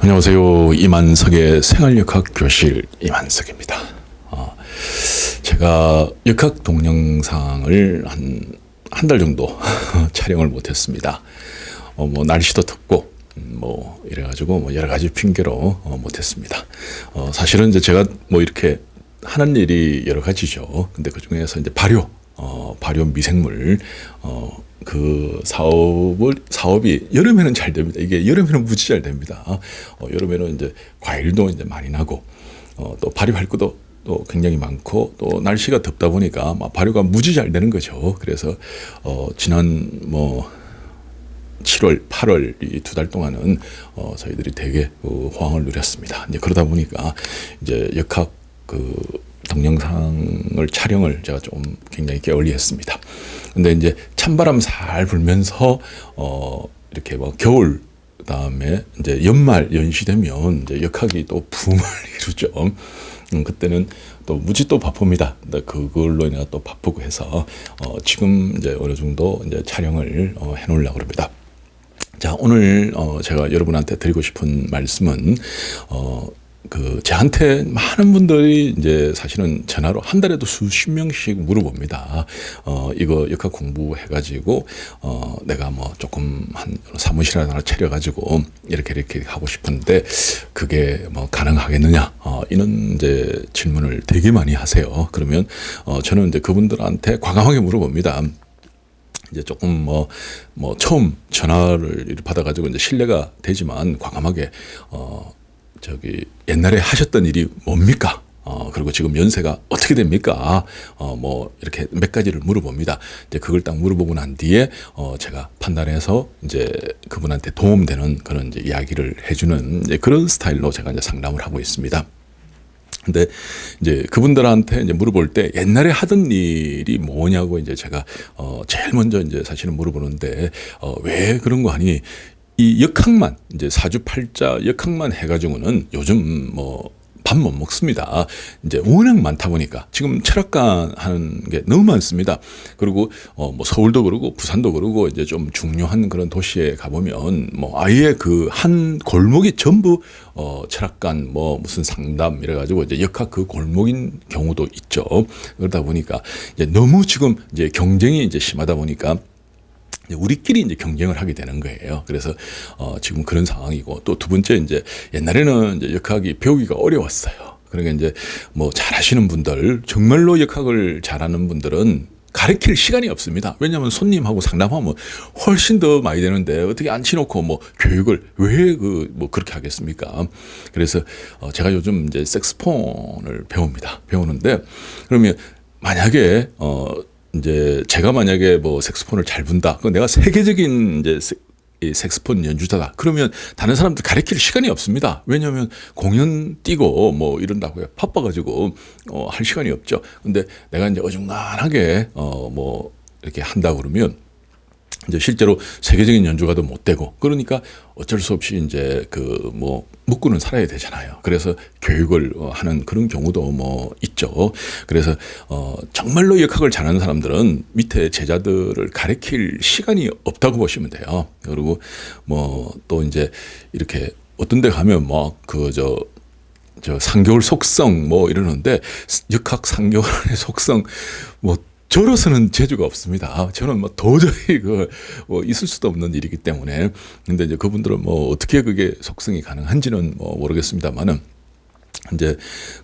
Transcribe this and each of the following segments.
안녕하세요. 이만석의 생활역학 교실 이만석입니다. 제가 역학 동영상을 한 달 정도 촬영을 못했습니다. 날씨도 덥고 이래가지고 여러 가지 핑계로 못했습니다. 사실은 이제 제가 이렇게 하는 일이 여러 가지죠. 근데 그 중에서 이제 발효 미생물 그 사업이 여름에는 잘 됩니다. 이게 여름에는 무지 잘 됩니다. 여름에는 이제 과일도 이제 많이 나고 또 발효할 것도 또 굉장히 많고 또 날씨가 덥다 보니까 발효가 무지 잘 되는 거죠. 그래서 지난 7월, 8월 이 2달 동안은 저희들이 되게 호황을 누렸습니다. 이제 그러다 보니까 이제 역학 동영상을 촬영을 제가 좀 굉장히 게을리했습니다. 근데 이제 찬바람 살 불면서 이렇게 겨울 그다음에 이제 연시 되면 이제 역학이 또 붐을 이루죠. 그때는 또 무지 또 바쁩니다. 근데 그걸로 인해 또 바쁘고 해서 지금 이제 어느 정도 이제 촬영을 해놓으려고 합니다. 자, 오늘 제가 여러분한테 드리고 싶은 말씀은 저한테 많은 분들이 이제 사실은 전화로 한 달에도 수십 명씩 물어봅니다. 이거 역학 공부해가지고, 내가 조금 한 사무실 하나 차려가지고, 이렇게 하고 싶은데, 그게 가능하겠느냐? 이런 이제 질문을 되게 많이 하세요. 그러면, 저는 이제 그분들한테 과감하게 물어봅니다. 이제 조금 처음 전화를 받아가지고 이제 신뢰가 되지만 과감하게, 옛날에 하셨던 일이 뭡니까? 그리고 지금 연세가 어떻게 됩니까? 이렇게 몇 가지를 물어봅니다. 이제 그걸 딱 물어보고 난 뒤에, 제가 판단해서 이제 그분한테 도움되는 그런 이제 이야기를 해주는 이제 그런 스타일로 제가 이제 상담을 하고 있습니다. 근데 이제 그분들한테 이제 물어볼 때 옛날에 하던 일이 뭐냐고 이제 제가, 제일 먼저 이제 사실은 물어보는데, 왜 그런 거 하니? 이 역학만 이제 사주팔자 역학만 해가지고는 요즘 밥 못 먹습니다. 이제 워낙 많다 보니까 지금 철학관 하는 게 너무 많습니다. 그리고 서울도 그러고 부산도 그러고 이제 좀 중요한 그런 도시에 가보면 아예 그 한 골목이 전부 철학관 무슨 상담 이래가지고 이제 역학 그 골목인 경우도 있죠. 그러다 보니까 이제 너무 지금 이제 경쟁이 이제 심하다 보니까 우리끼리 이제 경쟁을 하게 되는 거예요. 그래서 지금 그런 상황이고, 또 두 번째 이제 옛날에는 이제 역학이 배우기가 어려웠어요. 그러니까 이제 잘하시는 분들, 정말로 역학을 잘하는 분들은 가르칠 시간이 없습니다. 왜냐하면 손님하고 상담하면 훨씬 더 많이 되는데 어떻게 앉혀놓고 교육을 왜 그렇게 하겠습니까? 그래서 제가 요즘 이제 색스폰을 배우는데 그러면 만약에 이제 제가 만약에 색스폰을 잘 분다. 그럼 내가 세계적인 이제 이 색스폰 연주자다. 그러면 다른 사람들 가르칠 시간이 없습니다. 왜냐하면 공연 뛰고 이런다고요. 바빠가지고 할 시간이 없죠. 근데 내가 이제 어중간하게 이렇게 한다 그러면 이제 실제로 세계적인 연주가도 못 되고, 그러니까 어쩔 수 없이 이제 먹고는 살아야 되잖아요. 그래서 교육을 하는 그런 경우도 있죠. 그래서 정말로 역학을 잘하는 사람들은 밑에 제자들을 가르칠 시간이 없다고 보시면 돼요. 그리고 또 이제 이렇게 어떤 데 가면 상겨울 속성 이러는데, 역학 상겨울의 속성 저로서는 재주가 없습니다. 저는 도저히 있을 수도 없는 일이기 때문에. 근데 이제 그분들은 어떻게 그게 속성이 가능한지는 모르겠습니다만은, 이제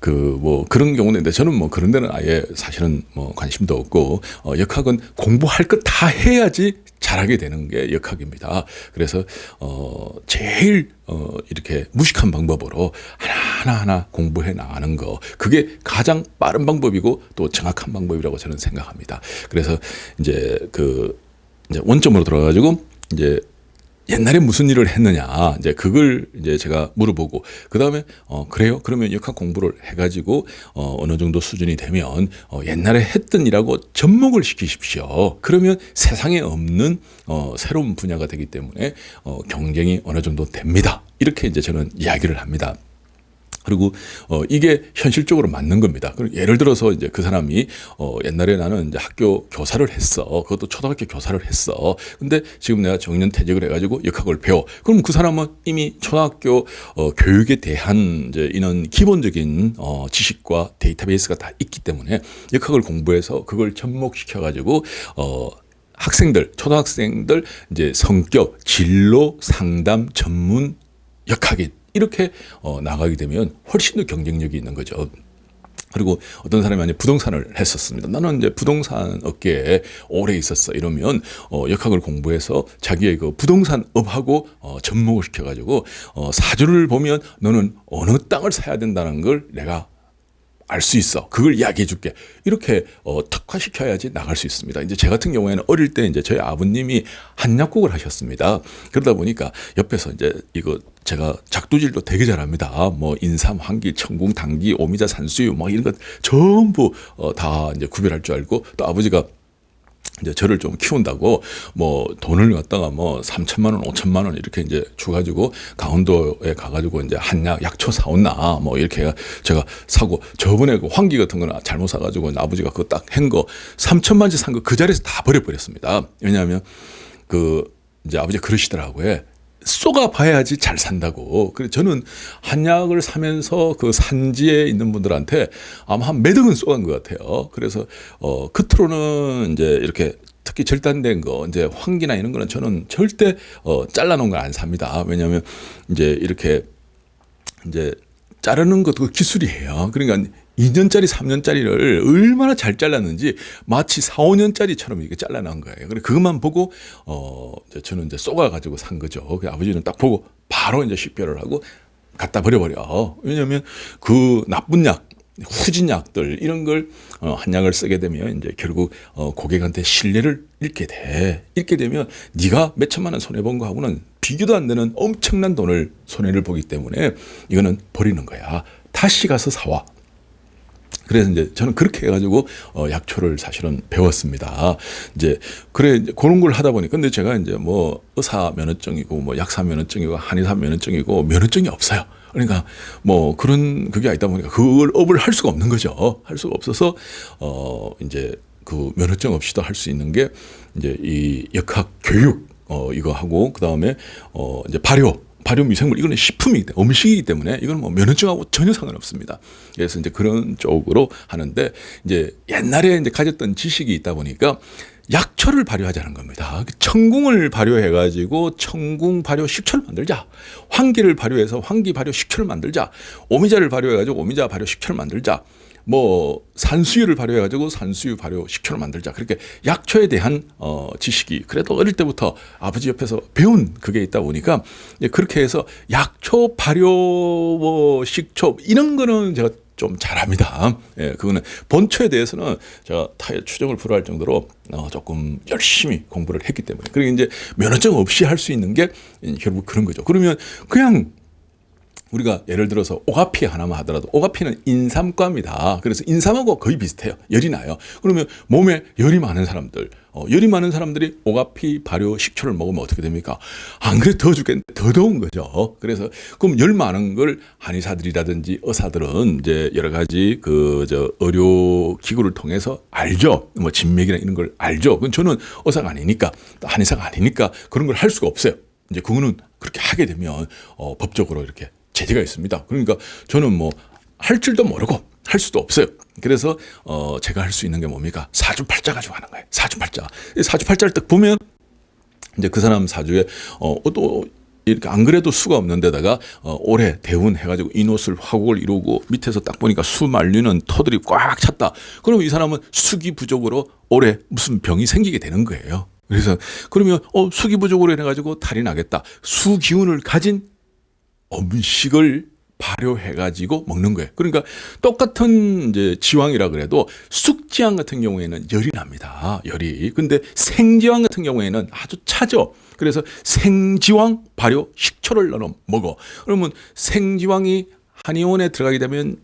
그런 경우는, 근데 저는 그런 데는 아예 사실은 관심도 없고, 역학은 공부할 것 다 해야지 잘하게 되는 게 역학입니다. 그래서 제일 이렇게 무식한 방법으로 하나하나 공부해 나가는 거, 그게 가장 빠른 방법이고 또 정확한 방법이라고 저는 생각합니다. 그래서 이제 이제 원점으로 들어가가지고 이제 옛날에 무슨 일을 했느냐, 이제 그걸 이제 제가 물어보고, 그 다음에 그래요? 그러면 역학 공부를 해가지고 어느 정도 수준이 되면 옛날에 했던 일하고 접목을 시키십시오. 그러면 세상에 없는 새로운 분야가 되기 때문에 경쟁이 어느 정도 됩니다. 이렇게 이제 저는 이야기를 합니다. 그리고 이게 현실적으로 맞는 겁니다. 그리고 예를 들어서 이제 그 사람이 옛날에 나는 이제 학교 교사를 했어. 그것도 초등학교 교사를 했어. 근데 지금 내가 정년퇴직을 해가지고 역학을 배워. 그럼 그 사람은 이미 초등학교 교육에 대한 이제 이런 기본적인 지식과 데이터베이스가 다 있기 때문에 역학을 공부해서 그걸 접목시켜가지고 학생들, 초등학생들 이제 성격, 진로, 상담, 전문 역학인 이렇게 나가게 되면 훨씬 더 경쟁력이 있는 거죠. 그리고 어떤 사람이 아니 부동산을 했었습니다. 나는 이제 부동산 업계에 오래 있었어. 이러면 역학을 공부해서 자기의 그 부동산업하고 접목을 시켜가지고 사주를 보면 너는 어느 땅을 사야 된다는 걸 내가 알 수 있어. 그걸 이야기해 줄게. 이렇게 특화시켜야지 나갈 수 있습니다. 이제 제 같은 경우에는 어릴 때 이제 저희 아버님이 한약국을 하셨습니다. 그러다 보니까 옆에서 이제 이거 제가 작두질도 되게 잘합니다. 뭐 인삼, 황기, 청궁, 당기, 오미자, 산수유 막 이런 것 전부 다 이제 구별할 줄 알고 또 아버지가 이제 저를 좀 키운다고 뭐 돈을 갖다가 뭐 3천만 원, 5천만 원 이렇게 이제 줘가지고 강원도에 가가지고 이제 한약 약초 사온나 뭐 이렇게 제가 사고 저번에 그 황기 같은 거는 잘못 사가지고 아버지가 그거 딱 한 거 3천만치 산 거 그 자리에서 다 버려버렸습니다. 왜냐하면 그 이제 아버지가 그러시더라고요. 쏘가 봐야지 잘 산다고. 그래서 저는 한약을 사면서 그 산지에 있는 분들한테 아마 한 몇 억은 쏘간 것 같아요. 그래서 끝으로는 이제 이렇게 특히 절단된 거 이제 황기나 이런 거는 저는 절대 잘라놓은 걸 안 삽니다. 왜냐하면 이제 이렇게 이제 자르는 것도 기술이에요. 그러니까 2년짜리, 3년짜리를 얼마나 잘 잘랐는지 마치 4, 5년짜리처럼 이렇게 잘라난 거예요. 그래서 그것만 보고 저는 이제 쏘가가지고 산 거죠. 아버지는 딱 보고 바로 이제 식별을 하고 갖다 버려버려. 왜냐하면 그 나쁜 약, 후진약들 이런 걸 한약을 쓰게 되면 이제 결국 고객한테 신뢰를 잃게 돼. 잃게 되면 네가 몇 천만 원 손해 본 거하고는 비교도 안 되는 엄청난 돈을 손해를 보기 때문에 이거는 버리는 거야. 다시 가서 사와. 그래서 이제 저는 그렇게 해가지고 약초를 사실은 배웠습니다. 이제 그래 이제 그런 걸 하다 보니까 근데 제가 이제 뭐 의사 면허증이고 뭐 약사 면허증이고 한의사 면허증이고 면허증이 없어요. 그러니까 뭐 그런 그게 있다 보니까 그걸 업을 할 수가 없는 거죠. 할 수가 없어서 이제 그 면허증 없이도 할 수 있는 게 이제 이 역학 교육 이거 하고 그 다음에 이제 발효 미생물 이거는 식품이기 때문에 음식이기 때문에 이건 뭐 면허증하고 전혀 상관없습니다. 그래서 이제 그런 쪽으로 하는데 이제 옛날에 이제 가졌던 지식이 있다 보니까 약초를 발효하자는 겁니다. 청궁을 발효해 가지고 청궁 발효 식초를 만들자. 황기를 발효해서 황기 발효 식초를 만들자. 오미자를 발효해 가지고 오미자 발효 식초를 만들자. 뭐 산수유를 발효해 가지고 산수유 발효 식초를 만들자. 그렇게 약초에 대한 지식이 그래도 어릴 때부터 아버지 옆에서 배운 그게 있다 보니까 그렇게 해서 약초 발효 뭐 식초 이런 거는 제가 좀 잘합니다. 예, 그거는 본초에 대해서는 제가 타의 추정을 불허할 정도로 조금 열심히 공부를 했기 때문에. 그리고 이제 면허증 없이 할 수 있는 게 결국 그런 거죠. 그러면 그냥 우리가 예를 들어서 오가피 하나만 하더라도 오가피는 인삼과입니다. 그래서 인삼하고 거의 비슷해요. 열이 나요. 그러면 몸에 열이 많은 사람들이 오가피 발효 식초를 먹으면 어떻게 됩니까? 안 그래 더 죽겠는데 더 더운 거죠. 그래서 그럼 열 많은 걸 한의사들이라든지 의사들은 이제 여러 가지 의료 기구를 통해서 알죠. 뭐 진맥이나 이런 걸 알죠. 그건 저는 의사가 아니니까 한의사가 아니니까 그런 걸 할 수가 없어요. 이제 그거는 그렇게 하게 되면 법적으로 이렇게 제재가 있습니다. 그러니까 저는 뭐 할 줄도 모르고 할 수도 없어요. 그래서 제가 할 수 있는 게 뭡니까? 사주팔자 가지고 하는 거예요. 사주팔자. 사주팔자를 딱 보면 이제 그 사람 사주에 또 이렇게 안 그래도 수가 없는 데다가 올해 대운 해가지고 인옷을 화국을 이루고 밑에서 딱 보니까 수 말리는 터들이 꽉 찼다. 그러면 이 사람은 수기 부족으로 올해 무슨 병이 생기게 되는 거예요. 그래서 그러면 수기 부족으로 해가지고 탈이 나겠다. 수 기운을 가진 음식을 발효해가지고 먹는 거예요. 그러니까 똑같은 이제 지왕이라 그래도 쑥지왕 같은 경우에는 열이 납니다. 열이. 근데 생지왕 같은 경우에는 아주 차죠. 그래서 생지왕 발효 식초를 넣어 먹어. 그러면 생지왕이 한의원에 들어가게 되면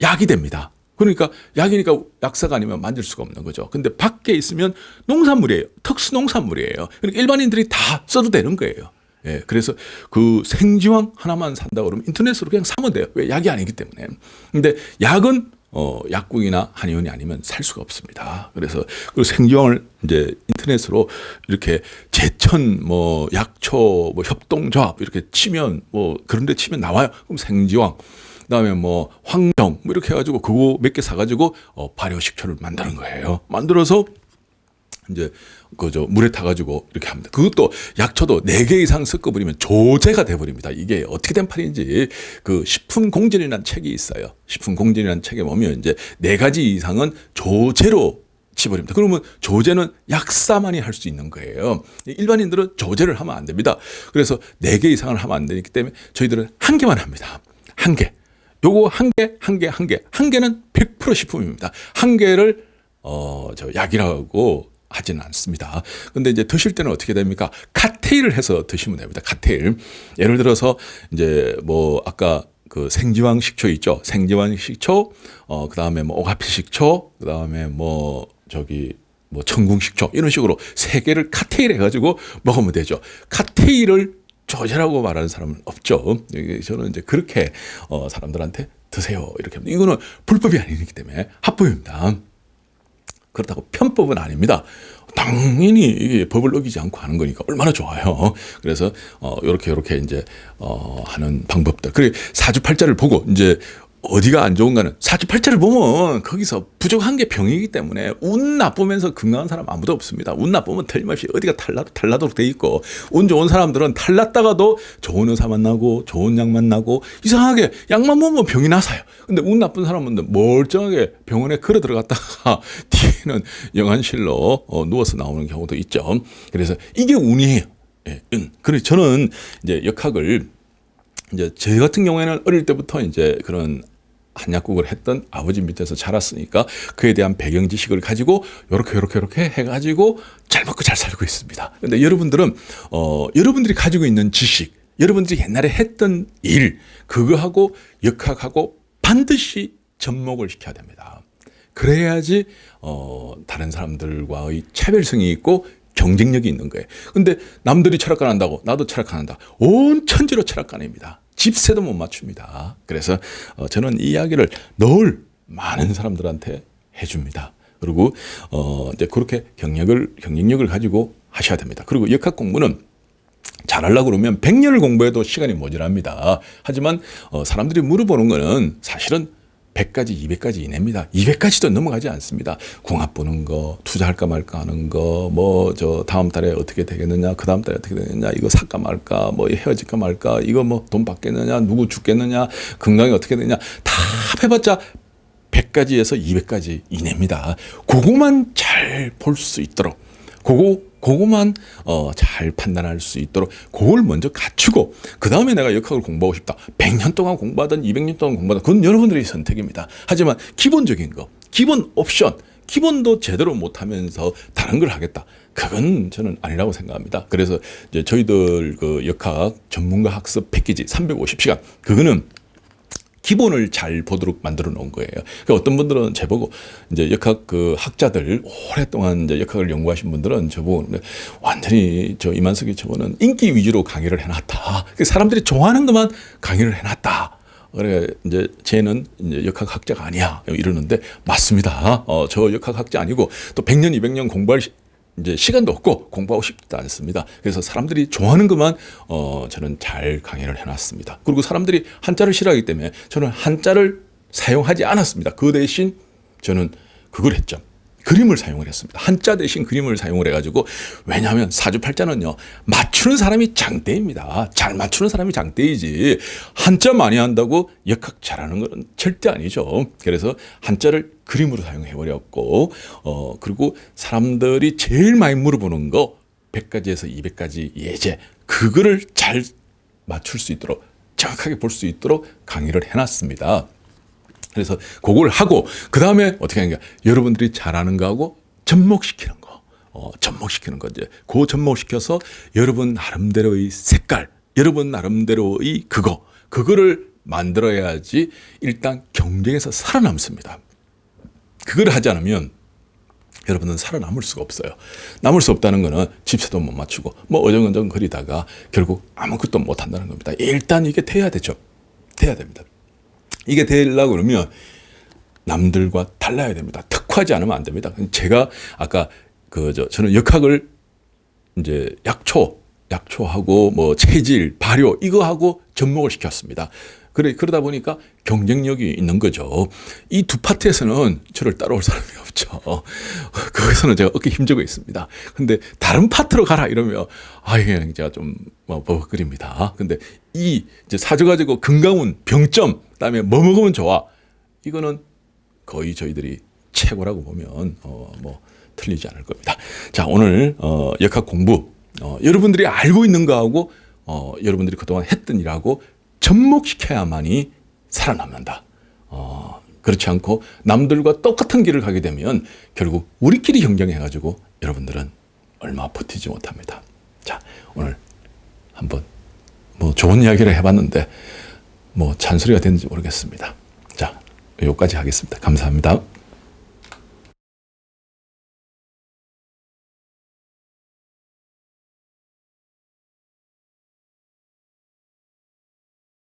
약이 됩니다. 그러니까 약이니까 약사가 아니면 만들 수가 없는 거죠. 근데 밖에 있으면 농산물이에요. 특수 농산물이에요. 그러니까 일반인들이 다 써도 되는 거예요. 예, 그래서 그 생지황 하나만 산다 그러면 인터넷으로 그냥 사면 돼요. 왜? 약이 아니기 때문에. 근데 약은 약국이나 한의원이 아니면 살 수가 없습니다. 그래서 그 생지황을 이제 인터넷으로 이렇게 제천 뭐 약초 뭐 협동조합 이렇게 치면 뭐 그런 데 치면 나와요. 그럼 생지황 그다음에 뭐 황정 뭐 이렇게 해가지고 그거 몇 개 사가지고 발효식초를 만드는 거예요. 만들어서 이제 그저 물에 타가지고 이렇게 합니다. 그것도 약초도 4개 이상 섞어버리면 조제가 돼버립니다. 이게 어떻게 된 판인지 그 식품공전이라는 책이 있어요. 식품공전이라는 책에 보면 이제 4가지 이상은 조제로 치버립니다. 그러면 조제는 약사만이 할 수 있는 거예요. 일반인들은 조제를 하면 안 됩니다. 그래서 4개 이상을 하면 안 되기 때문에 저희들은 1개만 합니다. 1개. 요거 1개는 100% 식품입니다. 1개를 저 약이라고 하지는 않습니다. 근데 이제 드실 때는 어떻게 됩니까? 칵테일을 해서 드시면 됩니다. 칵테일. 예를 들어서 이제 뭐 아까 그 생지황 식초 있죠. 생지황 식초, 그다음에 뭐 오가피 식초, 그다음에 뭐 저기 뭐 청궁 식초 이런 식으로 3개를 칵테일 해가지고 먹으면 되죠. 칵테일을 조제라고 말하는 사람은 없죠. 저는 이제 그렇게 사람들한테 드세요 이렇게 합니다. 이거는 불법이 아니기 때문에 합법입니다. 그렇다고 편법은 아닙니다. 당연히 이게 법을 어기지 않고 하는 거니까 얼마나 좋아요. 그래서 요렇게 이제 하는 방법들. 그래 사주팔자를 보고 이제 어디가 안 좋은가는 사주팔자를 보면 거기서 부족한 게 병이기 때문에 운 나쁘면서 건강한 사람 아무도 없습니다. 운 나쁘면 틀림없이 어디가 탈나도록 돼 있고 운 좋은 사람들은 탈났다가도 좋은 의사 만나고 좋은 약 만나고 이상하게 약만 먹으면 병이 나서요. 근데 운 나쁜 사람은 멀쩡하게 병원에 걸어 들어갔다가 뒤에는 영안실로 누워서 나오는 경우도 있죠. 그래서 이게 운이에요. 예, 운. 그래서 저는 이제 역학을 이제 저 같은 경우에는 어릴 때부터 이제 그런 한약국을 했던 아버지 밑에서 자랐으니까 그에 대한 배경 지식을 가지고 요렇게 해가지고 잘 먹고 잘 살고 있습니다. 근데 여러분들은 여러분들이 가지고 있는 지식, 여러분들이 옛날에 했던 일 그거하고 역학하고 반드시 접목을 시켜야 됩니다. 그래야지 다른 사람들과의 차별성이 있고 경쟁력이 있는 거예요. 근데 남들이 철학관 한다고 나도 철학관 한다. 온 천지로 철학관입니다. 집세도 못 맞춥니다. 그래서 저는 이 이야기를 늘 많은 사람들한테 해줍니다. 그리고 이제 그렇게 경쟁력을 가지고 하셔야 됩니다. 그리고 역학 공부는 잘하려고 그러면 100년을 공부해도 시간이 모자랍니다. 하지만 사람들이 물어보는 거는 사실은 100가지, 200가지 이내입니다. 200가지도 넘어가지 않습니다. 궁합 보는 거, 투자할까 말까 하는 거, 뭐 저 다음 달에 어떻게 되겠느냐, 그 다음 달에 어떻게 되겠느냐, 이거 살까 말까, 뭐 헤어질까 말까, 이거 뭐 돈 받겠느냐, 누구 죽겠느냐, 건강이 어떻게 되느냐, 다 해봤자 100가지에서 200가지 이내입니다. 그거만 잘 볼 수 있도록, 그거만 잘 판단할 수 있도록 그걸 먼저 갖추고 그 다음에 내가 역학을 공부하고 싶다. 100년 동안 공부하든 200년 동안 공부하든 그건 여러분들의 선택입니다. 하지만 기본적인 거, 기본 옵션, 기본도 제대로 못하면서 다른 걸 하겠다. 그건 저는 아니라고 생각합니다. 그래서 이제 저희들 그 역학 전문가 학습 패키지 350시간 그거는 기본을 잘 보도록 만들어 놓은 거예요. 그러니까 어떤 분들은 제보고 이제 역학 그 학자들 오랫동안 이제 역학을 연구하신 분들은 저보고 완전히 저 이만석이 저거는 인기 위주로 강의를 해놨다. 사람들이 좋아하는 것만 강의를 해놨다. 그래 이제 쟤는 이제 역학 학자가 아니야 이러는데 맞습니다. 저 역학 학자 아니고 또 100년 200년 공부할 이제 시간도 없고 공부하고 싶지도 않습니다. 그래서 사람들이 좋아하는 것만 저는 잘 강의를 해놨습니다. 그리고 사람들이 한자를 싫어하기 때문에 저는 한자를 사용하지 않았습니다. 그 대신 저는 그걸 했죠. 그림을 사용을 했습니다. 한자 대신 그림을 사용을 해가지고 왜냐하면 사주팔자는요 맞추는 사람이 장대입니다. 잘 맞추는 사람이 장대이지 한자 많이 한다고 역학 잘하는 건 절대 아니죠. 그래서 한자를 그림으로 사용해 버렸고 그리고 사람들이 제일 많이 물어보는 거 100가지에서 200가지 예제 그거를 잘 맞출 수 있도록 정확하게 볼 수 있도록 강의를 해놨습니다. 그래서 그걸 하고 그 다음에 어떻게 하는 게 여러분들이 잘하는 거하고 접목시키는 거, 접목시키는 거 이제 그 접목시켜서 여러분 나름대로의 색깔, 여러분 나름대로의 그거를 만들어야지 일단 경쟁에서 살아남습니다. 그걸 하지 않으면 여러분은 살아남을 수가 없어요. 남을 수 없다는 거는 집세도 못 맞추고 뭐 어정어정 거리다가 결국 아무것도 못 한다는 겁니다. 일단 이게 돼야 되죠. 돼야 됩니다. 이게 되려고 그러면 남들과 달라야 됩니다. 특화하지 않으면 안 됩니다. 제가 아까 저는 역학을 이제 약초하고 뭐 체질, 발효 이거 하고 접목을 시켰습니다. 그러다 보니까 경쟁력이 있는 거죠. 이 두 파트에서는 저를 따라올 사람이 없죠. 거기서는 제가 어깨 힘주고 있습니다. 근데 다른 파트로 가라 이러면 이게 제가 좀 버벅거립니다. 근데 이 이제 사줘가지고 건강운, 병점, 그다음에 뭐 먹으면 좋아. 이거는 거의 저희들이 최고라고 보면 뭐 틀리지 않을 겁니다. 자, 오늘 역학 공부 여러분들이 알고 있는 거하고 여러분들이 그동안 했던 일하고 접목시켜야만이 살아남는다. 그렇지 않고 남들과 똑같은 길을 가게 되면 결국 우리끼리 경쟁해가지고 여러분들은 얼마 버티지 못합니다. 자, 오늘 한번 뭐 좋은 이야기를 해봤는데 뭐 잔소리가 됐는지 모르겠습니다. 자, 여기까지 하겠습니다. 감사합니다.